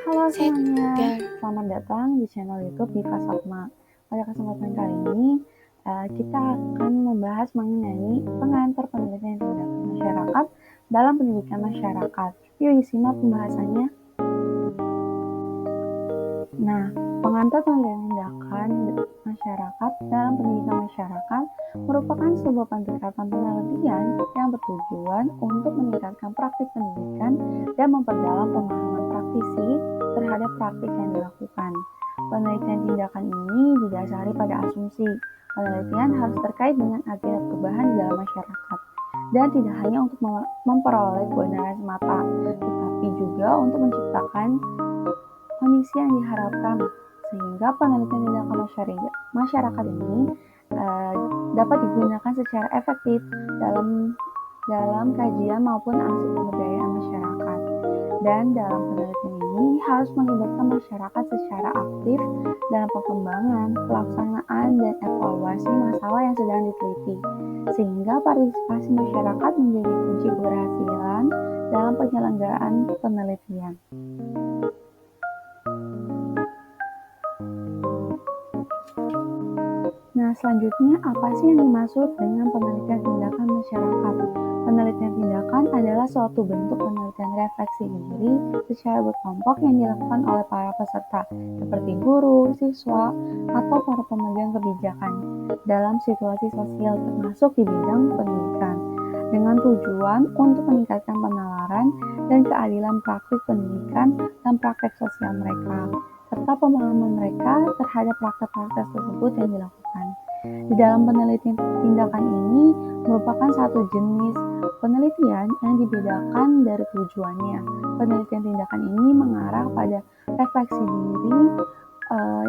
Halo semuanya, Segar. selamat datang di channel YouTube Diva Sukma. Pada kesempatan kali ini, kita akan membahas mengenai pengantar penelitian tindakan masyarakat dalam pendidikan masyarakat. Yuk disimak pembahasannya. Nah, pengantar penelitian tindakan masyarakat dalam pendidikan masyarakat merupakan sebuah pendekatan penelitian yang bertujuan untuk meningkatkan praktik pendidikan dan memperdalam pemahaman praktisi terhadap praktik yang dilakukan. Penelitian tindakan ini didasari pada asumsi penelitian harus terkait dengan agenda perubahan di dalam masyarakat dan tidak hanya untuk memperoleh kebenaran semata, tetapi juga untuk menciptakan kondisi yang diharapkan sehingga penelitian tindakan masyarakat ini dapat digunakan secara efektif dalam kajian maupun aksi pemberdayaan masyarakat. Dan dalam penelitian ini harus melibatkan masyarakat secara aktif dalam pengembangan, pelaksanaan, dan evaluasi masalah yang sedang diteliti, sehingga partisipasi masyarakat menjadi kunci keberhasilan dalam penyelenggaraan penelitian. Nah, selanjutnya apa sih yang dimaksud dengan penelitian tindakan masyarakat? Penelitian tindakan adalah suatu bentuk penelitian refleksi diri secara berkelompok yang dilakukan oleh para peserta, seperti guru, siswa, atau para pemegang kebijakan dalam situasi sosial termasuk di bidang pendidikan, dengan tujuan untuk meningkatkan penalaran dan keadilan praktik pendidikan dan praktek sosial mereka, serta pemahaman mereka terhadap praktek-praktek tersebut yang dilakukan. Di dalam penelitian tindakan ini merupakan satu jenis penelitian yang dibedakan dari tujuannya. Penelitian tindakan ini mengarah pada refleksi diri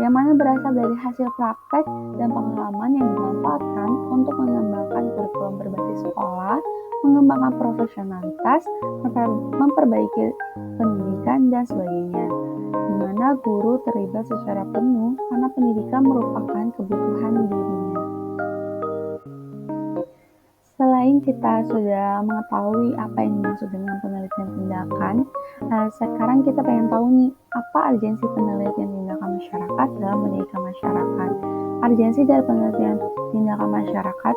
yang mana berasal dari hasil praktek dan pengalaman yang dimanfaatkan untuk mengembangkan kurikulum berbasis sekolah, mengembangkan profesionalitas, memperbaiki pendidikan, dan sebagainya, di mana guru terlibat secara penuh karena pendidikan merupakan kebutuhan dirinya. Selain kita sudah mengetahui apa yang dimaksud dengan penelitian tindakan, sekarang kita pengen tahu nih, apa urgensi penelitian tindakan masyarakat dalam pendidikan masyarakat. Urgensi dari penelitian tindakan masyarakat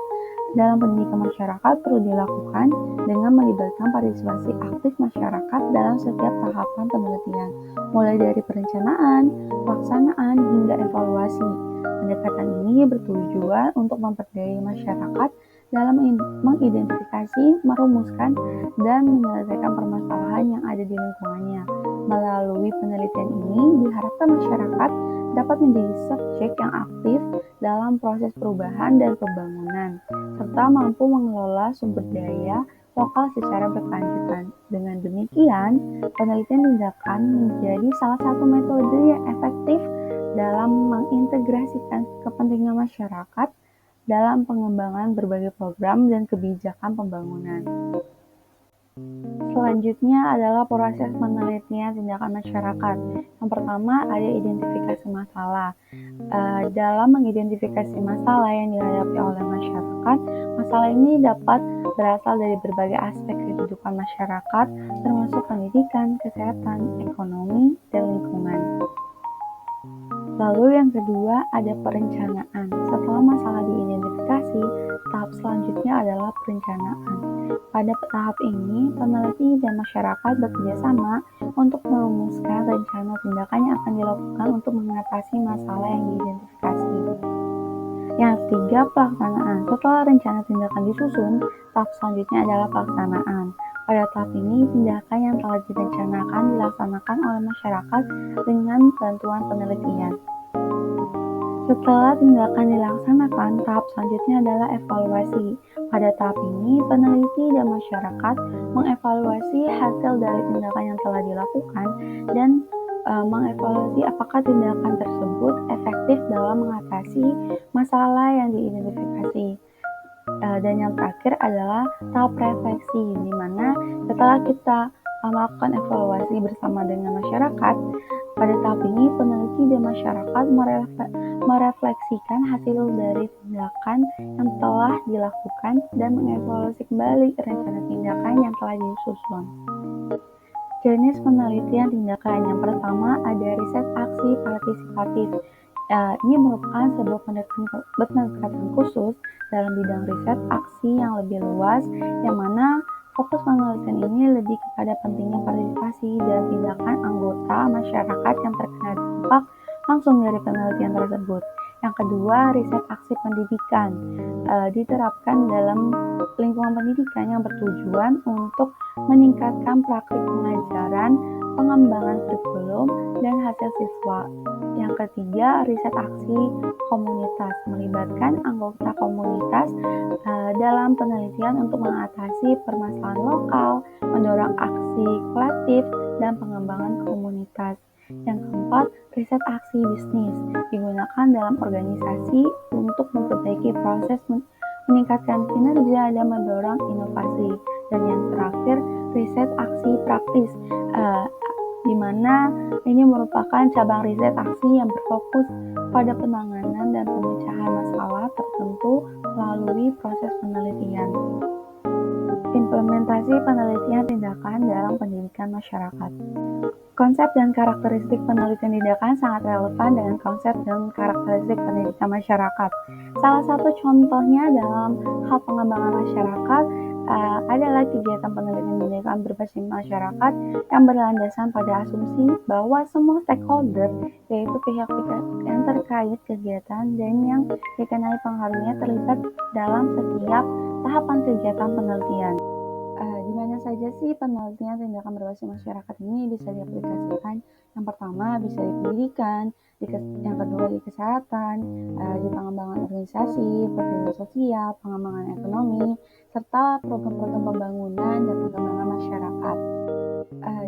dalam pendidikan masyarakat perlu dilakukan dengan melibatkan partisipasi aktif masyarakat dalam setiap tahapan penelitian, mulai dari perencanaan, pelaksanaan, hingga evaluasi. Pendekatan ini bertujuan untuk memperdayai masyarakat dalam mengidentifikasi, merumuskan, dan menyelesaikan permasalahan yang ada di lingkungannya. Melalui penelitian ini, diharapkan masyarakat dapat menjadi subjek yang aktif dalam proses perubahan dan pembangunan, serta mampu mengelola sumber daya lokal secara berkelanjutan. Dengan demikian, penelitian tindakan menjadi salah satu metode yang efektif dalam mengintegrasikan kepentingan masyarakat dalam pengembangan berbagai program dan kebijakan pembangunan. Selanjutnya adalah proses penelitian tindakan masyarakat. Yang pertama ada identifikasi masalah. Dalam mengidentifikasi masalah yang dihadapi oleh masyarakat, masalah ini dapat berasal dari berbagai aspek kehidupan masyarakat, termasuk pendidikan, kesehatan, ekonomi, dan lingkungan. Lalu yang kedua ada perencanaan. Setelah masalah diidentifikasi, tahap selanjutnya adalah perencanaan. Pada tahap ini, peneliti dan masyarakat bekerjasama untuk merumuskan rencana tindakan yang akan dilakukan untuk mengatasi masalah yang diidentifikasi. Yang ketiga, pelaksanaan. Setelah rencana tindakan disusun, tahap selanjutnya adalah pelaksanaan. Pada tahap ini, tindakan yang telah direncanakan dilaksanakan oleh masyarakat dengan bantuan penelitian. Setelah tindakan dilaksanakan, tahap selanjutnya adalah evaluasi. Pada tahap ini, peneliti dan masyarakat mengevaluasi hasil dari tindakan yang telah dilakukan dan mengevaluasi apakah tindakan tersebut efektif dalam mengatasi masalah yang diidentifikasi. Dan yang terakhir adalah tahap refleksi, di mana setelah kita melakukan evaluasi bersama dengan masyarakat, pada tahap ini peneliti dan masyarakat merefleksikan hasil dari tindakan yang telah dilakukan dan mengevaluasi kembali rencana tindakan yang telah disusun. Jenis penelitian tindakan yang pertama ada riset aksi partisipatif. Ini merupakan sebuah pendekatan khusus dalam bidang riset aksi yang lebih luas, yang mana fokus penelitian ini lebih kepada pentingnya partisipasi dan tindakan anggota masyarakat yang terkena dampak langsung dari penelitian tersebut. Yang kedua, riset aksi pendidikan diterapkan dalam lingkungan pendidikan yang bertujuan untuk meningkatkan praktik pengajaran, pengembangan kurikulum, dan hasil siswa. Yang ketiga, riset aksi komunitas melibatkan anggota komunitas dalam penelitian untuk mengatasi permasalahan lokal, mendorong aksi kolektif, dan pengembangan komunitas. Yang keempat, riset aksi bisnis digunakan dalam organisasi untuk memperbaiki proses meningkatkan kinerja dan mendorong inovasi. Dan yang terakhir, riset aksi praktis, di mana ini merupakan cabang riset aksi yang berfokus pada penanganan dan pemecahan masalah tertentu melalui proses penelitian. Implementasi penelitian tindakan dalam pendidikan masyarakat. Konsep dan karakteristik penelitian tindakan sangat relevan dengan konsep dan karakteristik pendidikan masyarakat. Salah satu contohnya dalam hal pengembangan masyarakat adalah kegiatan penelitian tindakan berbasis masyarakat yang berlandasan pada asumsi bahwa semua stakeholder, yaitu pihak-pihak yang terkait kegiatan dan yang dikenai pengaruhnya, terlibat dalam setiap tahapan kegiatan penelitian. Di mana saja sih penelitian tindakan berbasis masyarakat ini bisa diaplikasikan? Yang pertama bisa di pendidikan, yang kedua di kesehatan, di pengembangan organisasi, perlindungan sosial, pengembangan ekonomi, serta program-program pembangunan dan pengembangan masyarakat.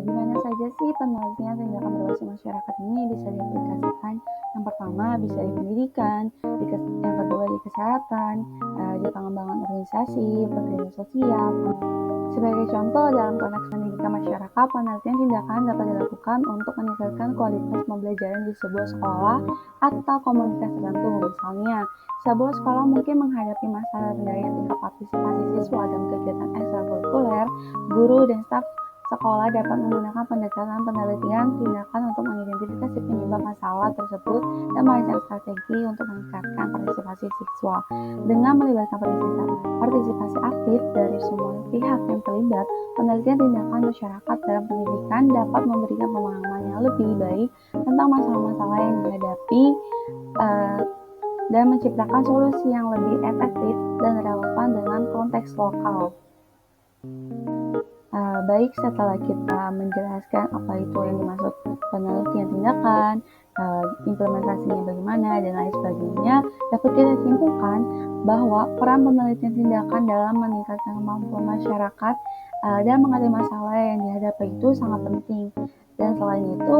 Di mana saja sih penelitian tindakan berbasis masyarakat ini bisa diaplikasikan? Yang pertama bisa di pendidikan, yang kedua di kesehatan, di pengembangan organisasi, perlindungan sosial. Sebagai contoh, dalam konteks pendidikan masyarakat, penelitian tindakan dapat dilakukan untuk meningkatkan kualitas pembelajaran di sebuah sekolah atau komunitas tertentu. Misalnya, sebuah sekolah mungkin menghadapi masalah rendahnya tingkat partisipasi siswa dalam kegiatan ekstrakurikuler. Guru dan staf sekolah dapat menggunakan pendekatan penelitian tindakan untuk mengidentifikasi penyebab masalah tersebut dan merancang strategi untuk meningkatkan partisipasi siswa. Dengan melibatkan partisipasi aktif dari semua pihak yang terlibat, penelitian tindakan masyarakat dalam pendidikan dapat memberikan pemahaman yang lebih baik tentang masalah-masalah yang dihadapi dan menciptakan solusi yang lebih efektif dan relevan dengan konteks lokal. Baik, setelah kita menjelaskan apa itu yang dimaksud penelitian tindakan, implementasinya bagaimana, dan lain sebagainya, dapat kita simpulkan bahwa peran penelitian tindakan dalam meningkatkan kemampuan masyarakat dan mengatasi masalah yang dihadapi itu sangat penting. Dan selain itu,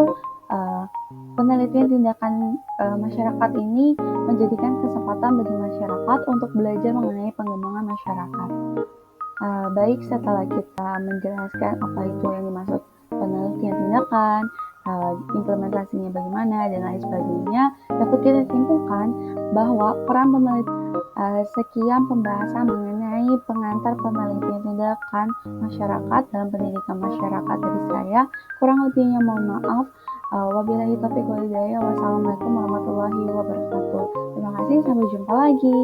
penelitian tindakan masyarakat ini menjadikan kesempatan bagi masyarakat untuk belajar mengenai pengembangan masyarakat. Baik, setelah kita menjelaskan apa itu yang dimaksud penelitian tindakan, implementasinya bagaimana, dan lain sebagainya, dapat kita simpulkan bahwa peran penelitian sekian pembahasan mengenai pengantar penelitian tindakan masyarakat dalam pendidikan masyarakat dari saya. Kurang lebihnya mohon maaf. Wabillahi taufiq wal hidayah. Wassalamualaikum warahmatullahi wabarakatuh. Terima kasih, sampai jumpa lagi.